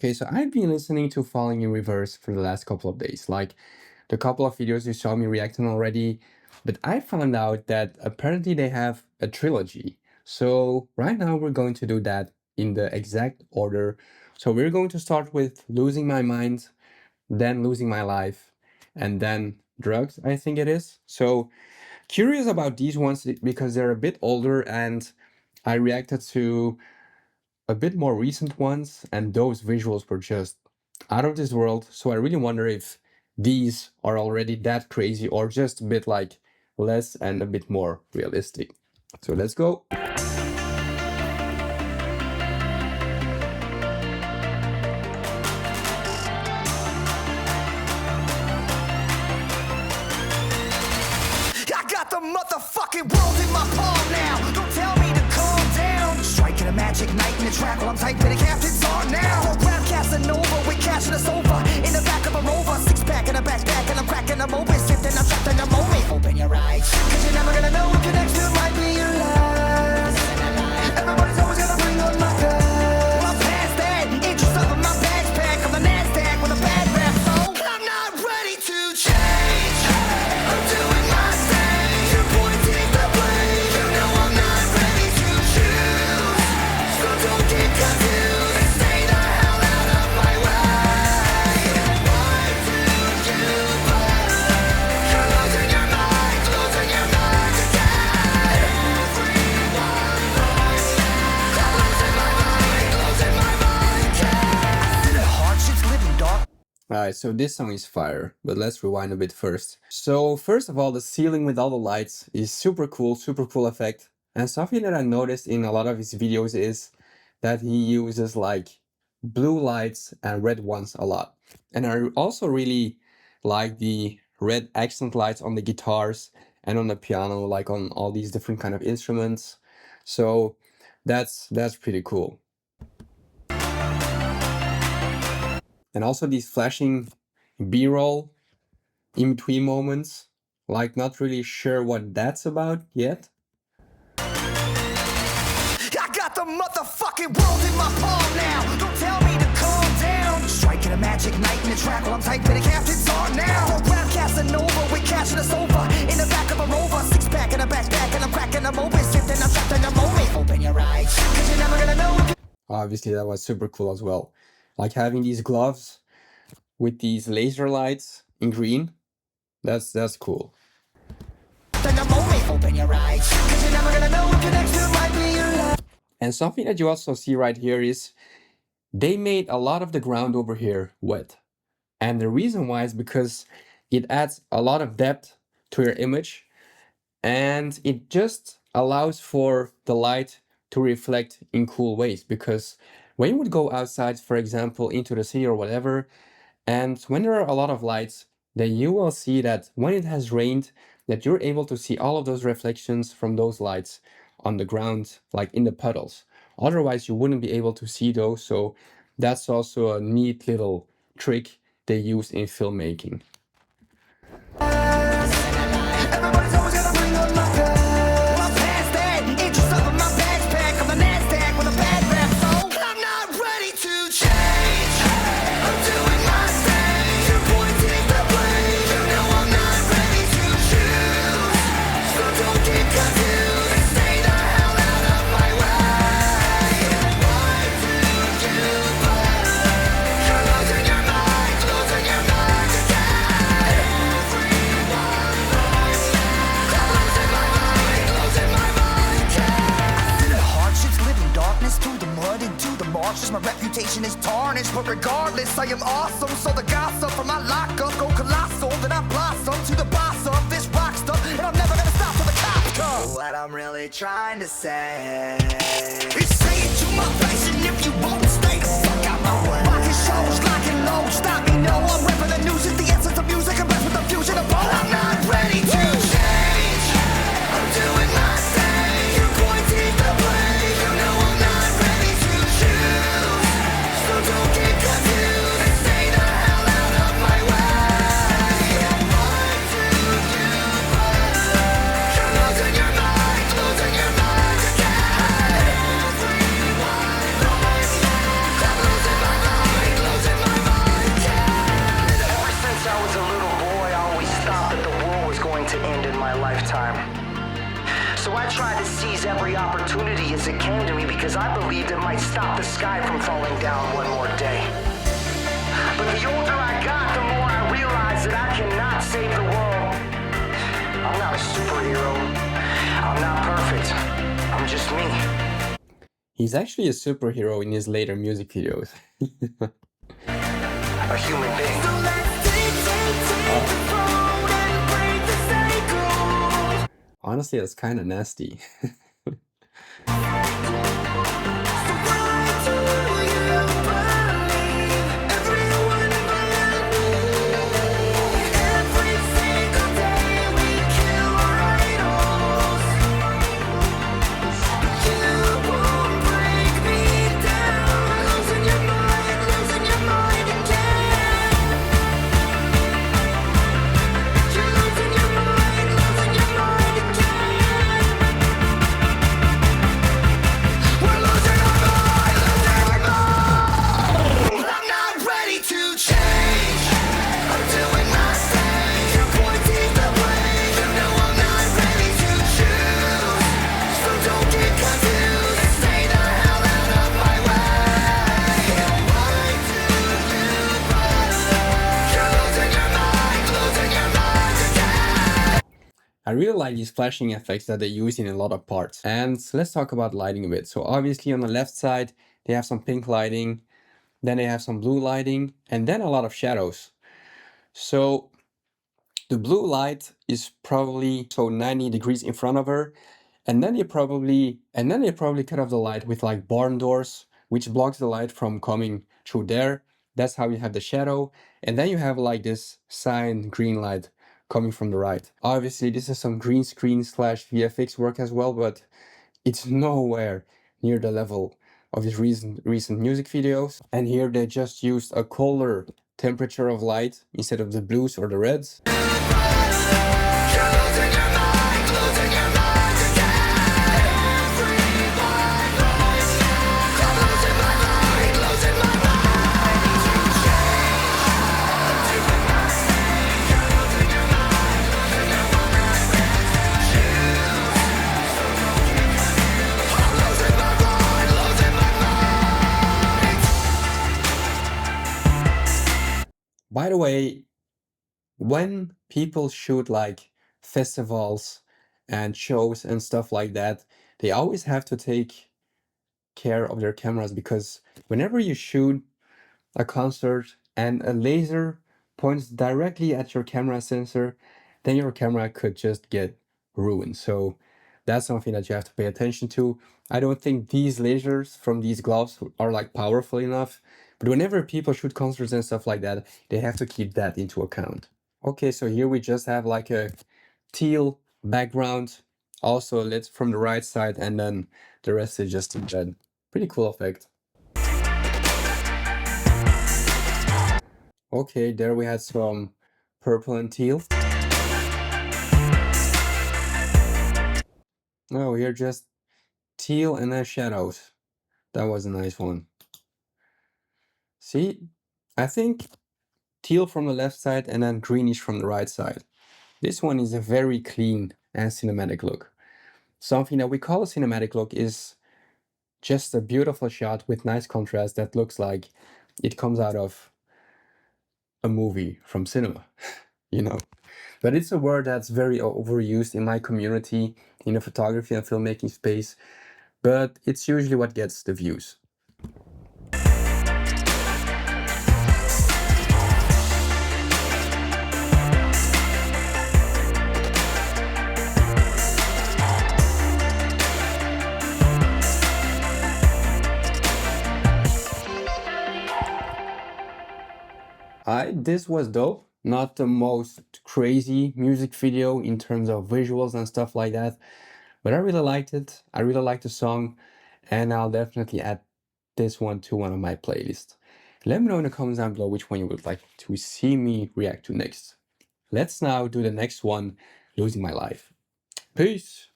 Okay, so I've been listening to Falling in Reverse for the last couple of days, like the couple of videos you saw me reacting already, but I found out that apparently they have a trilogy. So right now we're going to do that in the exact order. So we're going to start with Losing My Mind, then Losing My Life, and then Drugs, I think it is. So curious about these ones because they're a bit older and I reacted to a bit more recent ones, and those visuals were just out of this world. So I really wonder if these are already that crazy or just a bit like less and a bit more realistic. So let's go. I got the motherfucking world in my palm now. Don't tell me to calm down. Striking a magic night in the track while I'm typing the captain's on now. Rap Casanova with cash in a sofa. In the back of a Rover, six pack in a backpack, and I'm cracking a open, sifting, I'm trapped in a moment. Open your eyes, cause you're never gonna know if your next two might be your last. Everybody's always gonna bring on my past. Well, past that, interest up in my bags pack. I'm the NASDAQ with a bad rap, so I'm not ready to change. I'm doing my thing. You're pointing the blame. You know I'm not ready to choose. So don't get confused and stay the hell out of my way. Why do you bother? You're losing your mind again. Everyone right now. I'm losing my mind again. Hardships living dark. Alright, so this song is fire, but let's rewind a bit first. So first of all, the ceiling with all the lights is super cool effect. And something that I noticed in a lot of his videos is that he uses like blue lights and red ones a lot. And I also really like the red accent lights on the guitars and on the piano, like on all these different kind of instruments. So that's pretty cool. And also these flashing B-roll in between moments, like not really sure what that's about yet. I got the motherfucking world in my palm now. Don't tell me to calm down. Striking a magic night in the track while I'm typing the captain's on now. Rap Casanova with cash in a sofa. In the back of a Rover, six pack in a backpack, and I'm cracking a open, sifting, I'm trapped in a moment. Open your eyes, cause you're never gonna know. Obviously that was super cool as well. Like having these gloves with these laser lights in green, that's cool. In a moment, open your eyes, cause you're never gonna know if your next two might be your last. And something that you also see right here is they made a lot of the ground over here wet. And the reason why is because it adds a lot of depth to your image and it just allows for the light to reflect in cool ways. Because when you would go outside, for example, into the city or whatever, and when there are a lot of lights, then you will see that when it has rained, that you're able to see all of those reflections from those lights on the ground, like in the puddles. Otherwise, you wouldn't be able to see those. So that's also a neat little trick they use in filmmaking. Everybody's always gonna bring on my past. Well, past that, interest up in my bags pack. I'm the NASDAQ with a bad rap, so I'm not ready to change. I'm doing my thing. You're pointing the blame. You know I'm not ready to choose. So don't get confused and stay the hell out of my way. Why do you bother? You're losing your mind again. Everyone right now. I'm losing my mind again. Hardships live in darkness through the mud into the marshes. My reputation is tarnished, but regardless, I am awesome. So the gossip from my lockup go colossal. Then I blossom to the boss of this rock stuff, and I'm never gonna stop till the cops come. What I'm really trying to say is say it to my face, and if you won't stay the fuck out my way. Rocking shows, locking low, stop me, no. I'm rapping the news, it's the essence of music. I'm back with the fusion of both. I'm not ready to change. I'm doing my thing. You're pointing the blame. You know I'm not ready to choose. So don't get confused and stay the hell out of my way. Why do you bother? You're losing your mind again. Everyone right now. tried to seize every opportunity as it came to me because I believed it might stop the sky from falling down one more day. But the older I got, the more I realized that I cannot save the world. I'm not a superhero. I'm not perfect. I'm just me. He's actually a superhero in his later music videos. A human being. Honestly, that's kind of nasty. I really like these flashing effects that they use in a lot of parts. And let's talk about lighting a bit. So obviously on the left side, they have some pink lighting, then they have some blue lighting, and then a lot of shadows. So the blue light is probably 90 degrees in front of her, and then they probably cut off the light with like barn doors, which blocks the light from coming through there. That's how you have the shadow. And then you have like this cyan green light coming from the right. Obviously, this is some green screen slash VFX work as well, but it's nowhere near the level of his recent music videos. And here they just used a colder temperature of light instead of the blues or the reds. By the way, when people shoot like festivals and shows and stuff like that, they always have to take care of their cameras, because whenever you shoot a concert and a laser points directly at your camera sensor, then your camera could just get ruined. So that's something that you have to pay attention to. I don't think these lasers from these gloves are like powerful enough, but whenever people shoot concerts and stuff like that, they have to keep that into account. Okay, so here we just have like a teal background, also lit from the right side, and then the rest is just in red. Pretty cool effect. Okay, there we had some purple and teal. Oh, here just teal and then shadows. That was a nice one. See, I think teal from the left side and then greenish from the right side. This one is a very clean and cinematic look. Something that we call a cinematic look is just a beautiful shot with nice contrast that looks like it comes out of a movie from cinema, you know. But it's a word that's very overused in my community, in the photography and filmmaking space, but it's usually what gets the views. This was dope. Not the most crazy music video in terms of visuals and stuff like that, but I really liked it. I really liked the song, and I'll definitely add this one to one of my playlists. Let me know in the comments down below which one you would like to see me react to next. Let's now do the next one, Losing My Life. Peace!